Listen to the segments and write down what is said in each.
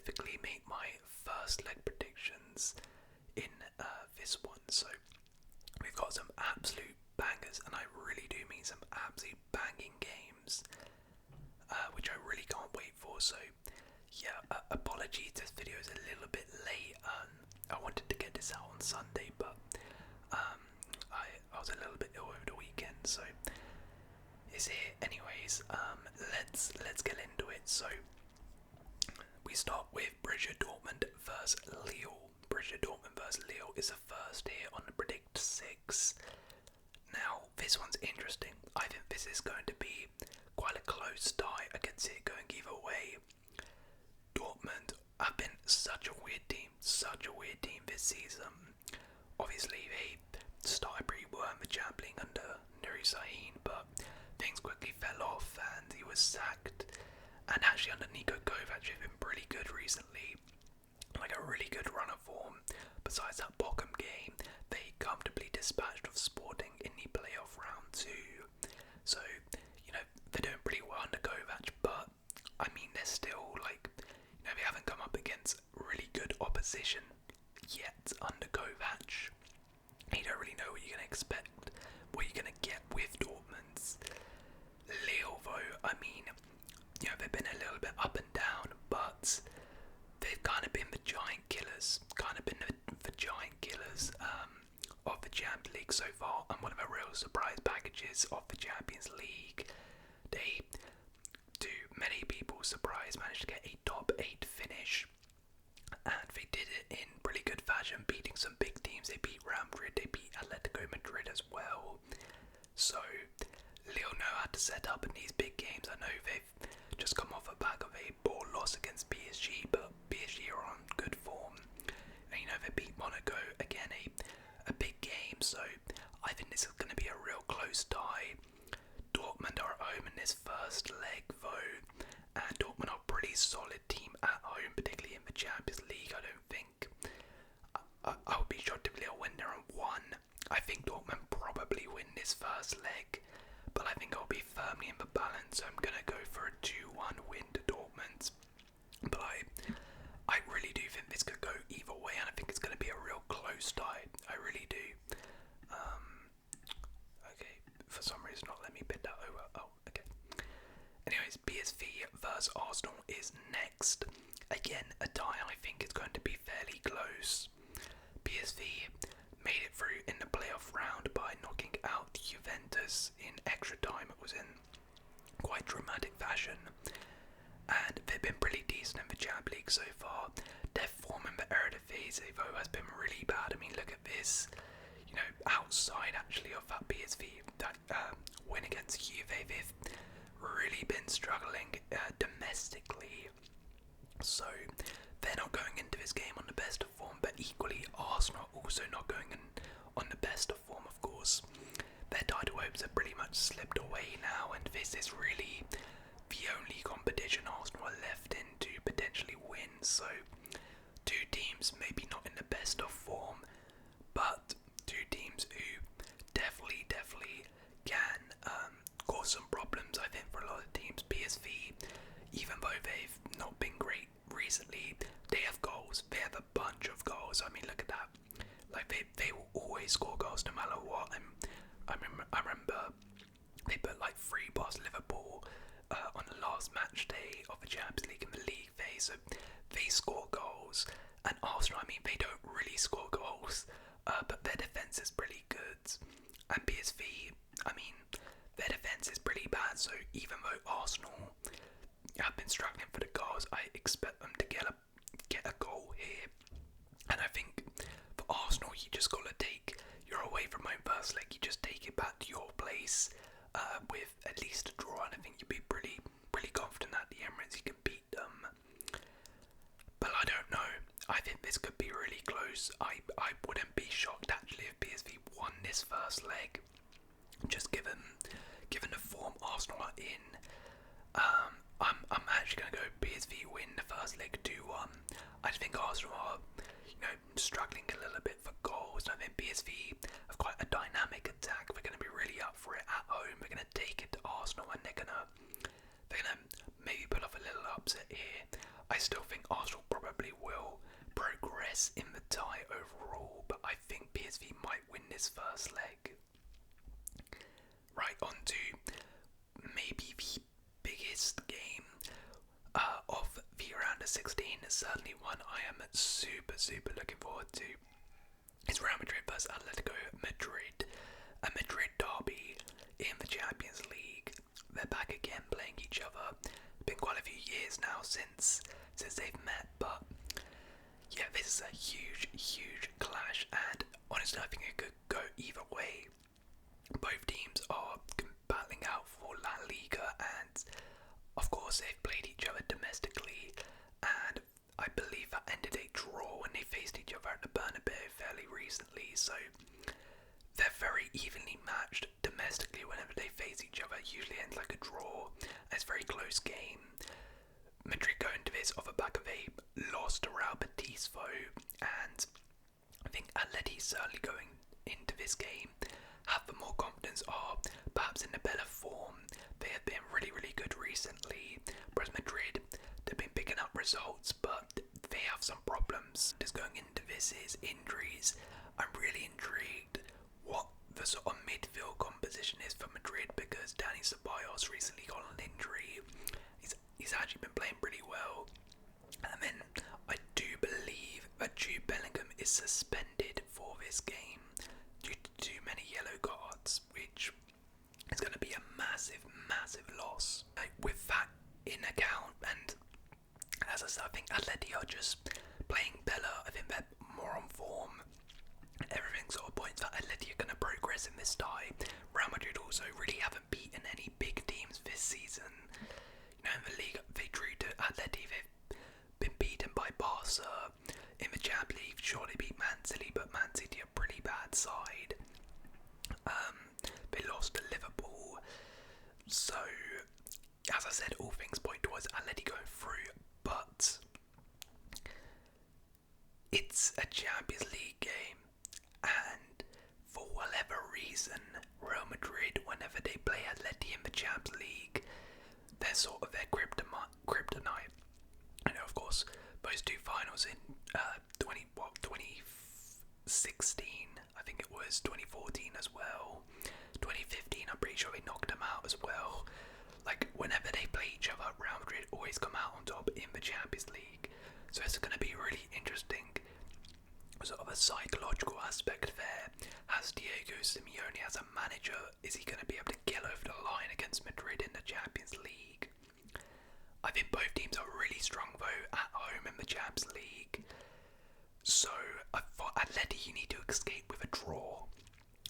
specifically make my first leg predictions in this one. So we've got some absolute bangers, and I really do mean some absolute banging games, which I really can't wait for. So yeah, apologies, this video is a little bit late. I wanted to get this out on Sunday, but I was a little bit ill over the weekend, so it's here. Anyways, let's get into it. So we start with Borussia Dortmund versus Lille. Borussia Dortmund versus Lille is the first here on the Predict 6. Now, this one's interesting. I think this is going to be quite a close tie. I can see it going either way. Dortmund have been such a weird team this season. Obviously, they started pretty well in the Champions League under Nuri Sahin, but things quickly fell off and he was sacked. And actually under Niko Kovac, they've been pretty good recently, like a really good run of form. Besides that Bochum game, they comfortably dispatched of Sporting in the playoff round 2. So, you know, they're doing pretty well under Kovac, but I mean, they're still like, you know, they haven't come up against really good opposition yet under Kovac. You don't really know what you're going to expect, what you're going to get with Dortmund's. Lille, though, I mean, you know, they've been a little bit up and down, but they've kind of been the giant killers, of the Champions League so far, and one of the real surprise packages of the Champions League. They, to many people's surprise, managed to get a top 8 finish, and they did it in pretty good fashion, beating some big teams. They beat Real Madrid, they beat Atletico Madrid as well. So Lille know how to set up in these big games. I know they've just come off the back of a poor loss against PSG, but PSG are on good form. And you know, they beat Monaco, again a big game, so I think this is going to be a real close tie. Dortmund are at home in this first leg though, and Dortmund are a pretty solid team at home, particularly in the Champions League. I don't think I would be shocked if Lille win there and won. I think Dortmund probably win this first leg, but I think I'll be firmly in the balance, so I'm going to go for a 2-1 win to Dortmund. But I really do think this could go either way, and I think it's going to be a real close tie. I really do. Okay, for some reason not let me bid that over. Oh, okay. Anyways, PSV versus Arsenal is next. Again, a tie I think is going to be fairly close. PSV made it through in the playoff round by knocking out Juventus in extra time. It was in quite dramatic fashion, and they've been pretty decent in the Champions League so far. Their form in the Eredivisie though has been really bad. I mean, look at this. You know, outside actually of that PSV that win against Juve, they've really been struggling domestically. So they're not going into this game on the best of form, but equally Arsenal also not going in on the best of form, of course. Their title hopes have pretty much slipped away now, and this is really the only competition Arsenal are left in to potentially win. So two teams maybe not in the best of form, but two teams who definitely can cause some problems, I think, for a lot of teams. PSV, even though they've not been great recently, they have goals. They have a bunch of goals. I mean, look at that. Like, they will always score goals no matter what. I remember they put like 3 past Liverpool on the last match day of the Champions League in the league phase. So they score goals. And Arsenal, I mean, they don't really score goals, but their defence is pretty good. And PSV, I mean, their defence is pretty bad. So even though Arsenal have been struggling for the goals, I expect them to get a goal here. And I think for Arsenal, you just got to take your away from home first leg. You just take it back to your place with at least a draw, and I think you'd be pretty confident that the Emirates you can beat them. But I don't know. I think this could be really close. I wouldn't be shocked actually if PSV won this first leg, just given the form Arsenal are in. I'm actually going to go PSV win the first leg 2-1. I think Arsenal are, struggling a little bit for goals. I think PSV have quite a dynamic attack. They're going to be really up for it at home. They're going to take it to Arsenal, and they're going to maybe pull off a little upset here. I still think Arsenal probably this first leg. Right, on to maybe the biggest game of the round of 16. Certainly one I am super looking forward to. It's Real Madrid versus Atletico Madrid, a Madrid derby in the Champions League. They're back again playing each other. It's been quite a few years now since they've met, but yeah, this is a huge clash, and honestly I think it could go either way. Both teams are battling out for La Liga, and of course they've played each other domestically, and I believe that ended a draw when they faced each other at the Bernabeu fairly recently, so they're very evenly matched domestically. Whenever they face each other, it usually ends like a draw, and it's a very close game. Madrid go into this off the back of a loss to Real Betis foe, and I think Atleti certainly going into this game have the more confidence, are perhaps in a better form. They have been really good recently, whereas Madrid, they've been picking up results, but they have some problems. Just going into this is injuries. I'm really intrigued what the sort of midfield composition is for Madrid, because Dani Ceballos recently got an injury. He's actually been playing pretty well. And then I do believe that Jude Bellingham is suspended for this game due to too many yellow cards, which is going to be a massive loss. With that in account, and as I said, I think Atleti are just playing better. I think they're more on form. Everything sort of points that Atleti are going to progress in this tie. Real Madrid also really haven't beaten any big teams this season. You know, in the league they drew to Atleti, they've been beaten by Barca. In the Champions League, sure they beat Man City, but Man City are a pretty bad side. They lost to Liverpool. So, as I said, all things point towards Atleti going through, but it's a Champions League game, and for whatever reason, Real Madrid, whenever they play Atleti in the Champions League, they're sort of their kryptonite. I know, of course, those two finals in 2016, I think it was 2014 as well. 2015, I'm pretty sure they knocked them out as well. Like, whenever they play each other, Real Madrid always come out on top in the Champions League. So it's going to be really interesting, sort of a psychological aspect there. As Diego Simeone as a manager, is he going to be able to get over the line against Madrid in the Champions League? I think both teams are really strong though at home in the Champions League. So for Atleti, you need to escape with a draw.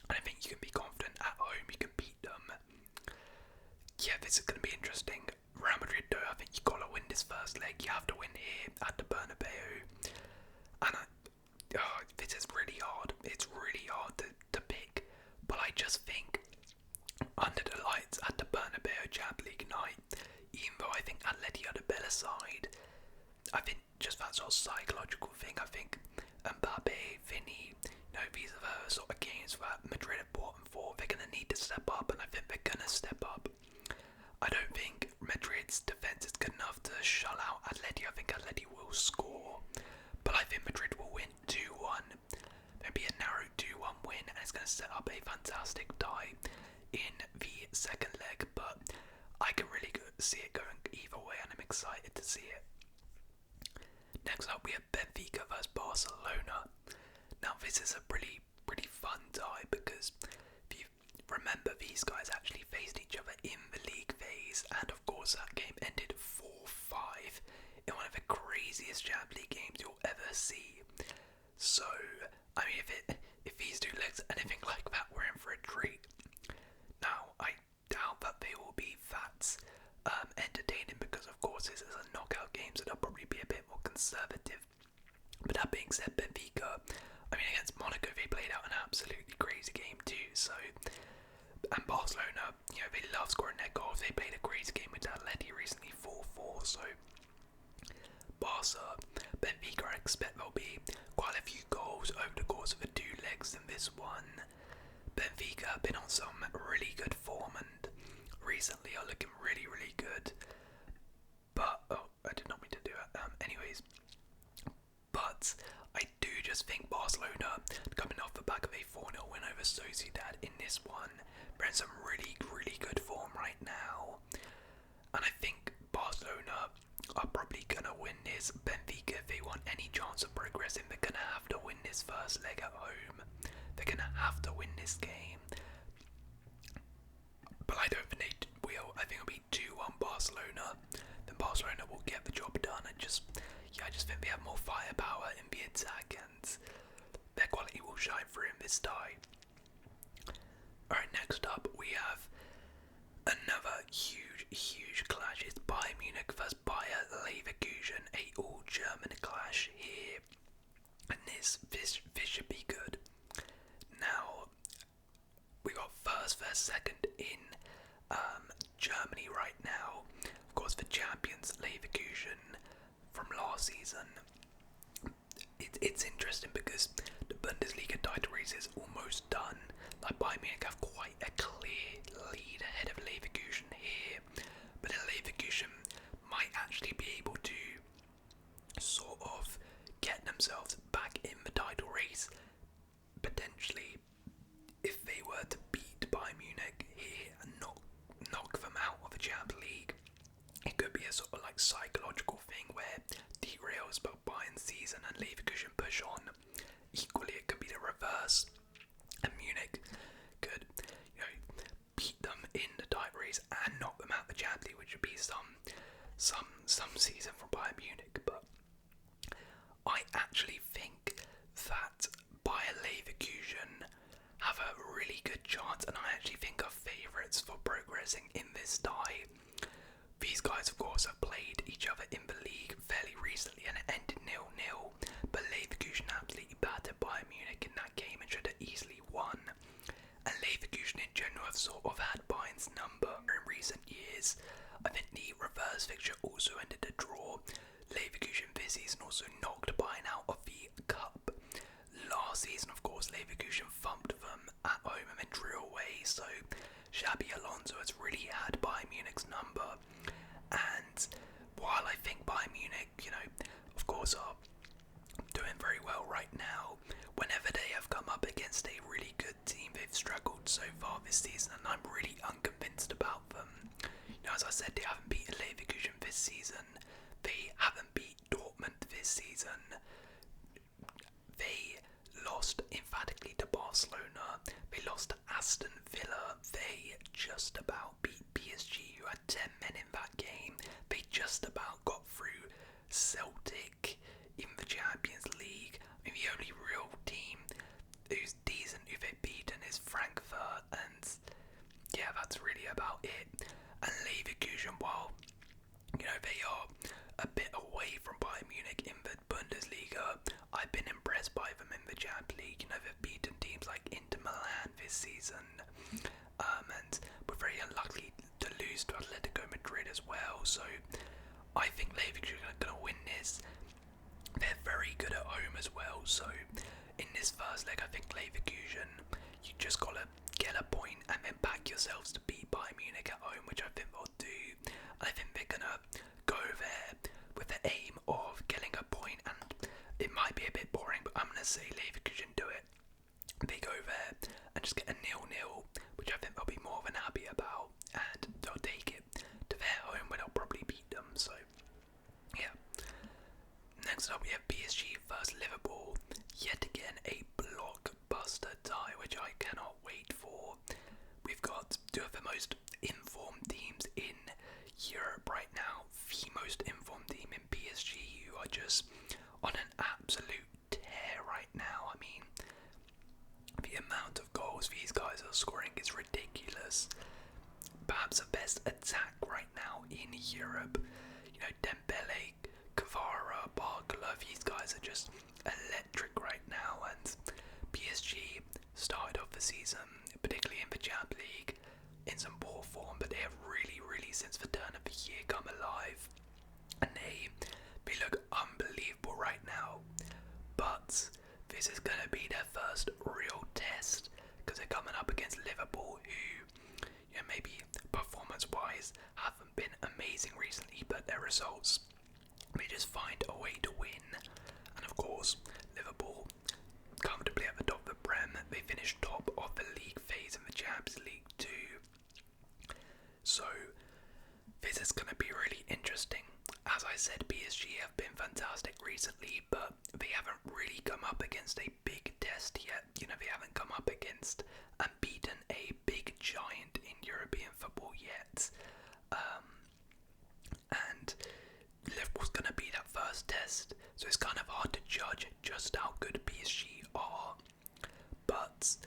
And I think you can be confident at home you can beat them. Yeah, this is going to be interesting. Real Madrid though, I think you got to win this first leg. You have to win here at the Bernabeu. And this is really hard. It's really hard to pick. But I just think under the lights at the Bernabeu Champions League night, even though I think Atleti are the better side, I think just that sort of psychological thing, I think Mbappe, Vinny, these are the sort of games that Madrid have bought them for. They're going to need to step up, and I think they're going to step up. I don't think Madrid's defence is good enough to shut out Atleti. I think Atleti will score, but I think Madrid will win 2-1. Maybe a narrow 2-1 win, and it's going to set up a fantastic tie in the second leg, but I can really see it going either way, and I'm excited to see it. Next up, we have Benfica versus Barcelona. Now, this is a pretty fun tie, because if you remember, these guys actually faced each other in the league phase, and of course that game ended 4-5 in one of the craziest Champions League games you'll ever see. So, I mean, if these two legs are anything like that, we're in for a treat. Now, I doubt that they will be that entertaining, because of course this is a knockout game, so they'll probably be a bit more conservative. But that being said, Benfica, I mean, against Monaco they played out an absolutely crazy game too. So, and Barcelona, they love scoring their goals. They played a crazy game with Atleti recently, 4-4. So, Barca, Benfica, I expect there'll be quite a few goals over the course of the two legs in this one. Benfica have been on some really good form, and recently are looking really good. But I did not mean to do it. Anyways, but I do just think Barcelona, coming off the back of a 4-0 win over Sociedad in this one, they're in some really, really good form right now. And I think Barcelona are probably going to win this. Benfica, if they want any chance of progressing, they're going to have to win this first leg at home. They're going to have to win this game. But I don't think they will. I think it'll be 2-1 Barcelona. Then Barcelona will get the job done. I just think they have more firepower in the attack, and their quality will shine through in this tie. Alright, next up we have another huge clash. It's Bayern Munich versus Bayer Leverkusen, a all-German clash here. And this should be good. Now, we got first versus second in Germany right now. Of course, the champions Leverkusen from last season. It's interesting because the Bundesliga title race is almost done. Like Bayern Munich have quite a clear lead ahead of Leverkusen here, but then Leverkusen might actually be able to sort of get themselves back in the title race, potentially, if they were to beat Bayern Munich here and knock them out of the Champions League. It could be a sort of like psychological thing where derails about Bayern's season and Leverkusen push on. Equally, it could be the reverse, and Munich could, beat them in the title race and knock them out of the Champions League, which would be some season from Bayern Munich. But I actually think that Bayer Leverkusen have a really good chance, and I actually think are favourites for progressing in this tie. These guys, of course, have played each other in the league fairly recently, and it ended 0-0. But Leverkusen absolutely battered Bayern Munich in that game and should have easily won. And Leverkusen in general have sort of had Bayern's number in recent years. I think the reverse fixture also ended a draw. Leverkusen this season also knocked Bayern out of the cup. Last season, of course, Leverkusen thumped them at home and then drew away. So Xabi Alonso has really had Bayern Munich's number. And while I think Bayern Munich, of course are doing very well right now, whenever they have come up against a really good team, they've struggled so far this season, and I'm really unconvinced about them. As I said, they haven't beaten Leverkusen this season. They haven't beat Dortmund this season. They lost emphatically to Barcelona. They lost to Aston Villa. They just about beat PSG, who had 10 men in that game. They just about got through Celtic in the Champions League. I mean, the only real team who's decent who they've beaten is Frankfurt, and yeah, that's really about it. And Leverkusen, while they are a bit away from Bayern Munich in the Bundesliga, I've been impressed by them in the Champions League. They've beaten teams like Inter Milan this season, and were very unlucky to lose to Atletico Madrid as well. So I think Leverkusen are going to win this. They're very good at home as well. So in this first leg, I think Leverkusen, you just got to get a point and then back yourselves to beat Bayern Munich at home, which I think they'll do. I think they're going to go there with the aim of getting a point, and it might be a bit boring, but I'm going to say Leverkusen do it. They go there and just get a 0-0, which I think they'll be more than happy about, and they'll take it to their home where they'll probably beat them. So yeah. Next up we have PSG versus Liverpool. Yet again a blockbuster tie, which I cannot wait for. We've got two of the most informed teams in Europe right now. The most informed team in PSG, who are just on an absolute tear right now. I mean, the amount of goals these guys are scoring is ridiculous. Perhaps the best attack right now in Europe. Dembele, Kvara, Barcola, these guys are just electric right now, and PSG started off the season, particularly in the Champions League, in some poor form, but they have really, since the turn of the year, come alive, and they look unbelievable right now. But this is going to be their first real test, because they're coming up against Liverpool, who maybe performance-wise haven't been amazing recently, but their results, they just find a way to win. And of course, Liverpool said, PSG have been fantastic recently, but they haven't really come up against a big test yet. They haven't come up against and beaten a big giant in European football yet. And Liverpool's going to be that first test, so it's kind of hard to judge just how good PSG are. But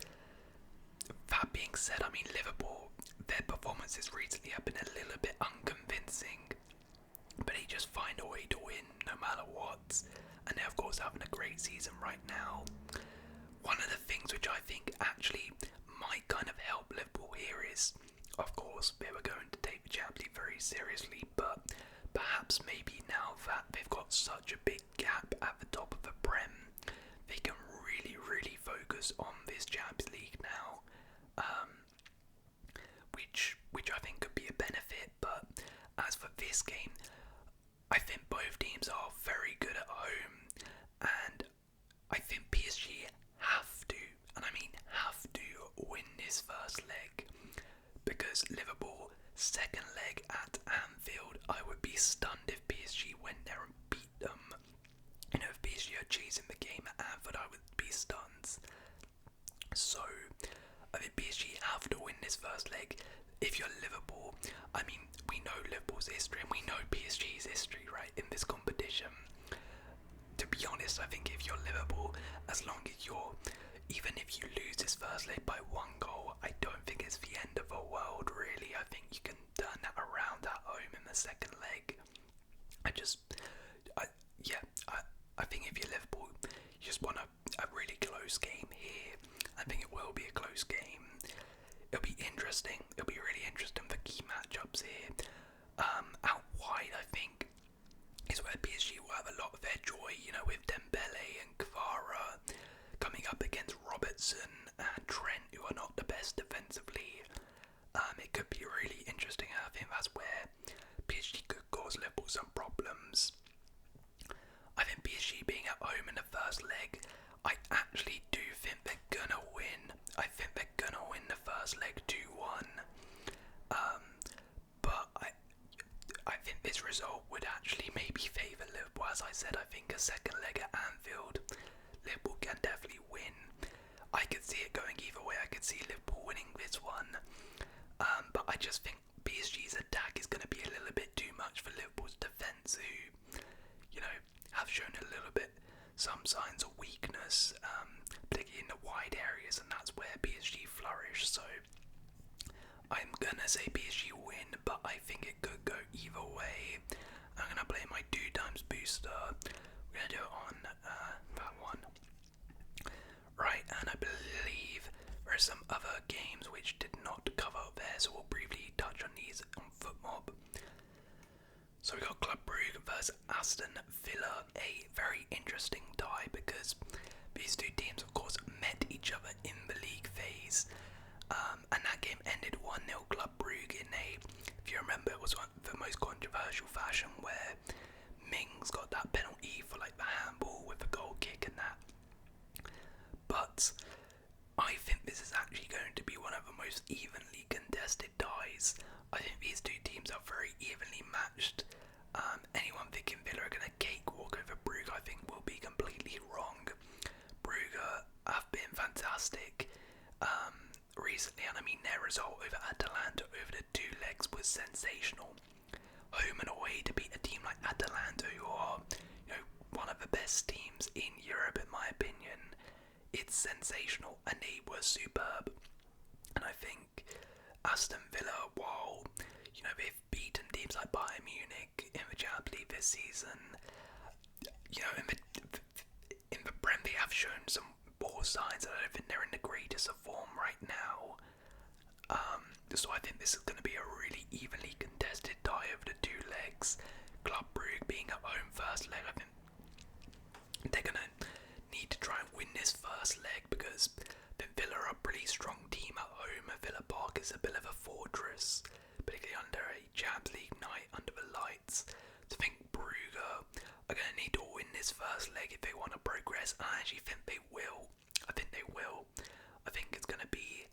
that being said, Liverpool, their performances recently have been a little bit unconvincing, but they just find a way to win no matter what, and they're of course having a great season right now. One of the things which I think actually might kind of help Liverpool here is, of course, they were going to take the Champions League very seriously, but perhaps maybe now that they've got such a big gap at the top of the Prem, they can really focus on this Champions League now, which I think could be a benefit. But as for this game, I think both teams are very good at home, and I think PSG have to, and I mean have to, win this first leg, because Liverpool second leg at Anfield, I would be stunned if PSG went there and beat them. If PSG are chasing the game at Anfield, I would be stunned. So I think PSG have to win this first leg. If you're Liverpool, we know Liverpool's history and we know PSG's history, right, in this competition. To be honest, I think if you're Liverpool, as long as even if you lose this first leg by 1 goal, I don't think it's the end of the world, really. I think you can turn that around at home in the second leg. I think if you're Liverpool, you just want a really close game here. I think it will be a close game. It'll be interesting. It'll be really interesting for key matchups here. Out wide, I think, is where PSG will have a lot of their joy, with Dembele and Kvara coming up against Robertson and Trent, who are not the best defensively. It could be really interesting. I think that's where PSG could cause Liverpool some problems. I think PSG being at home in the first leg, I actually do think they're gonna win. I think they're gonna win the first leg 2-1. But I think this result would actually maybe favour Liverpool. As I said, I think a second leg at Anfield, Liverpool can definitely win. I could see it going either way. I could see Liverpool winning this one. But I just think PSG's attack is going to be a little bit too much for Liverpool's defence, who, have shown a little bit some signs of weakness, particularly in the wide areas, and that's where PSG flourish. So I'm going to say PSG win, but I think it could go either way. I'm going to play my 2 times booster. We're going to do it on that one. Right, and I believe there are some other games which did not cover there, so we'll briefly touch on these on FootMob. So we got Club Brugge versus Aston Villa, a very interesting tie because these two teams of course met each other in the league phase, and that game ended 1-0 Club Brugge in a, if you remember, it was one of the most controversial fashion where Mings got that penalty for the handball with the goal kick and that. But I think this is actually going to be one of the most evenly contested ties. I think these two teams are very evenly matched. Anyone thinking Villa are going to cakewalk over Brugge, I think, will be completely wrong. Brugge have been fantastic recently, and their result over Atalanta over the 2 legs was sensational. Home and away to beat a team like Atalanta, who are one of the best teams in Europe in my opinion, it's sensational, and they were superb. And I think Aston Villa, while they've beaten teams like Bayern Munich in the Champions League this season, in the Prem they have shown some poor signs, and I don't think they're in the greatest of form right now. So I think this is going to be a really evenly contested tie over the 2 legs. Club Brugge being at home first leg, I think they're going to need to try and win this first leg because Villa are a pretty strong team at home. Villa Park is a bit of a fortress, particularly under a Champions League night under the lights. So I think Brugge are going to need to win this first leg if they want to progress. I actually think they will. I think they will. I think it's going to be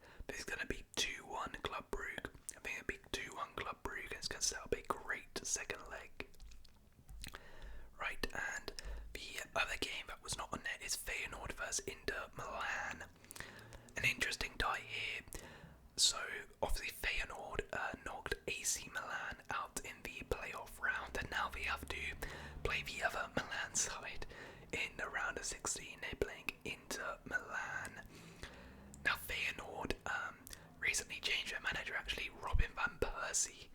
2-1 Club Brugge. I think it'll be 2-1 Club Brugge, and it's going to set up a great second leg. Right, and the other game that was not on there is Feyenoord versus Inter Milan. An interesting tie here. So, obviously Feyenoord knocked AC Milan out in the playoff round, and now they have to play the other Milan side in the round of 16. They're playing Inter Milan. Now Feyenoord recently changed their manager. Actually, Robin van Persie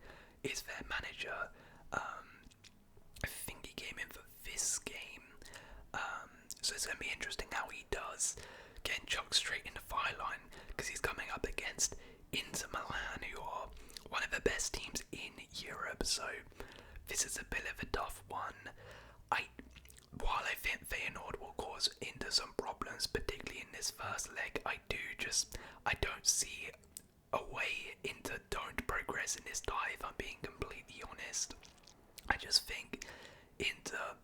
is their manager. I think he came in for this game. So it's going to be interesting how he does, getting chucked straight into fire line, because he's coming up against Inter Milan, who are one of the best teams in Europe. So this is a bit of a tough one. While I think Feyenoord will cause Inter some problems, particularly in this first leg, I don't see a way Inter don't progress in this tie, if I'm being completely honest. I just think Inter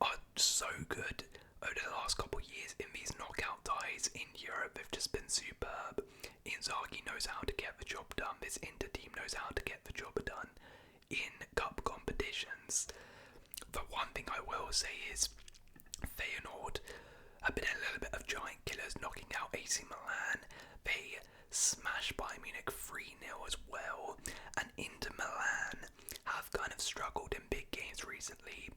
are so good over the last couple of years in these knockout ties in Europe. They've just been superb. Inzaghi knows how to get the job done. This Inter team knows how to get the job done in cup competitions. The one thing I will say is Feyenoord have been a little bit of giant killers, knocking out AC Milan. They smashed Bayern Munich 3-0 as well, and Inter Milan have kind of struggled in big games recently.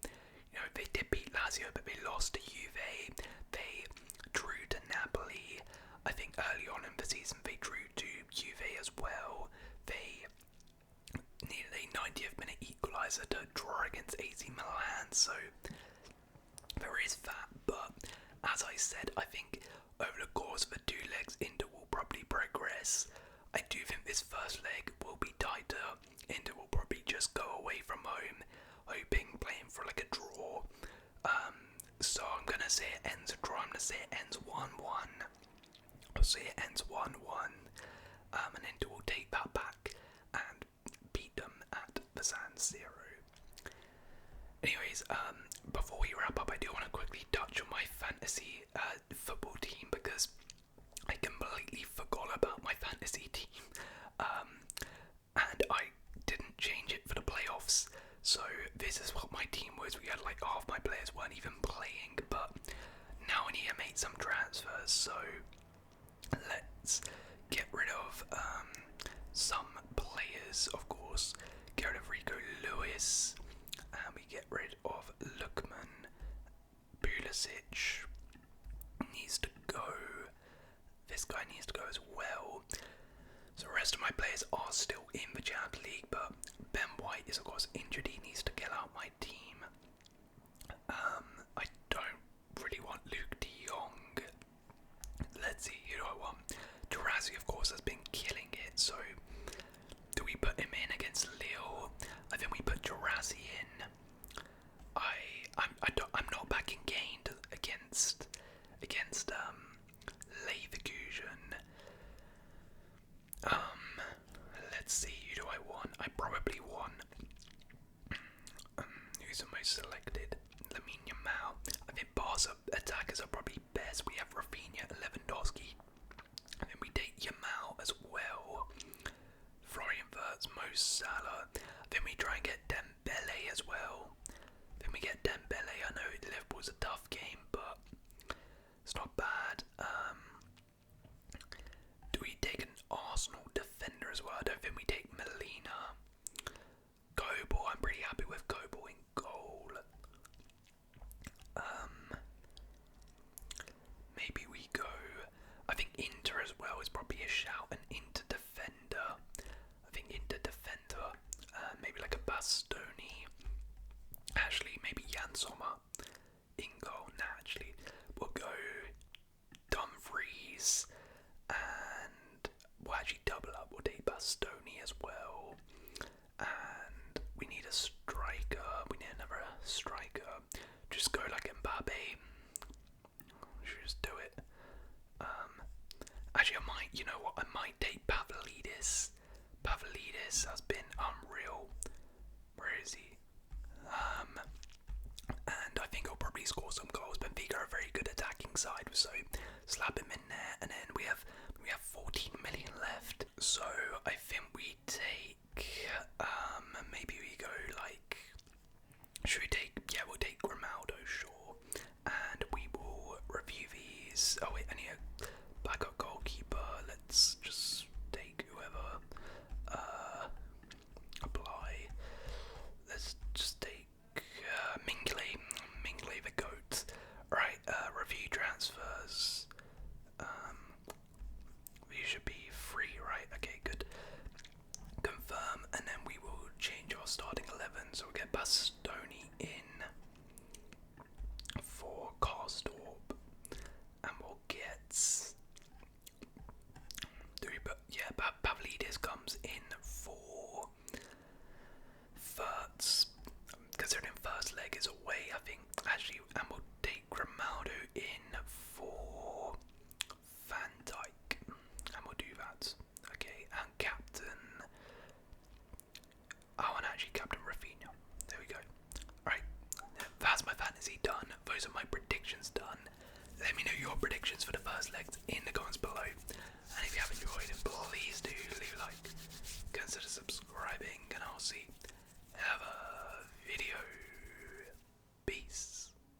You know, they did beat Lazio, but they lost to Juve. They drew to Napoli. I think early on in the season they drew to Juve as well. They needed a 90th minute equaliser to draw against AC Milan, so there is that. But as I said, I think over the course of the two legs, Inter will probably progress. I do think this first leg will be tighter. Inter will probably just go away from home, playing for like a draw. So I'm gonna say it ends a draw. I'm gonna say it ends 1-1. I'll say it ends 1-1. And Inter will take that back and beat them at the San Siro. Anyways, before we wrap up, I do want to quickly touch on my fantasy football team, because I completely forgot about my fantasy team, and I didn't change it for the playoffs. So this is what my team was. We had like half my players weren't even playing, but now I need to make some transfers. So let's get rid of some players, of course. Get rid of Rico Lewis, and we get rid of Lukman. Pulisic needs to go. This guy needs to go as well. So the rest of my players are still in the Champions League, but Ben White is of course injured. He needs to get out my team. I don't really want Luke de Jong. Let's see, who do I want? Tarazzi, of course, has been killing it, so do we put him in against Lille? I think we put Tarazzi in. I'm not backing gained against Leverkusen. Let's see, who do I want? I probably want who's the most selected? Lamine Yamal. I think Barca attackers are probably best. We have Rafinha and Lewandowski. And then we take Yamal as well. Florian Wirtz, Mo Salah. Then we try and get Dembele as well. Then we get Dembele. I know Liverpool's a tough game, but it's not bad. Do we take an Arsenal defender as well? I don't think we take Melina. Kobel, I'm pretty happy with Kobel in goal. Maybe we go. I think Inter as well is probably a shout. An Inter defender. I think Inter defender. Maybe like a Bastoni. Actually, maybe Jan Sommer in goal. Nah, actually, we'll go Dumfries, and we'll actually double up. We'll take Bastoni as well, and we need a striker. We need another striker. Just go like Mbappe. Should just do it. Actually, I might. You know what? I might take Pavlidis. Pavlidis has been unreal. Where is he? And I think he'll probably score some goals. Benfica are a very good attacking side, so slap him in there. And then we have 14 million left. So I think we take maybe we go like, should we take, yeah, we'll got Karstorp, and we'll get Pavlidis comes in for Furtz. Considering first leg is away, I think actually, and we'll take Grimaldo in for Van Dijk, and we'll do that. Okay, and captain. Oh, and actually captain Rafinha. There we go. Right, that's my fantasy done. Those are my predictions done. Let me know your predictions for the first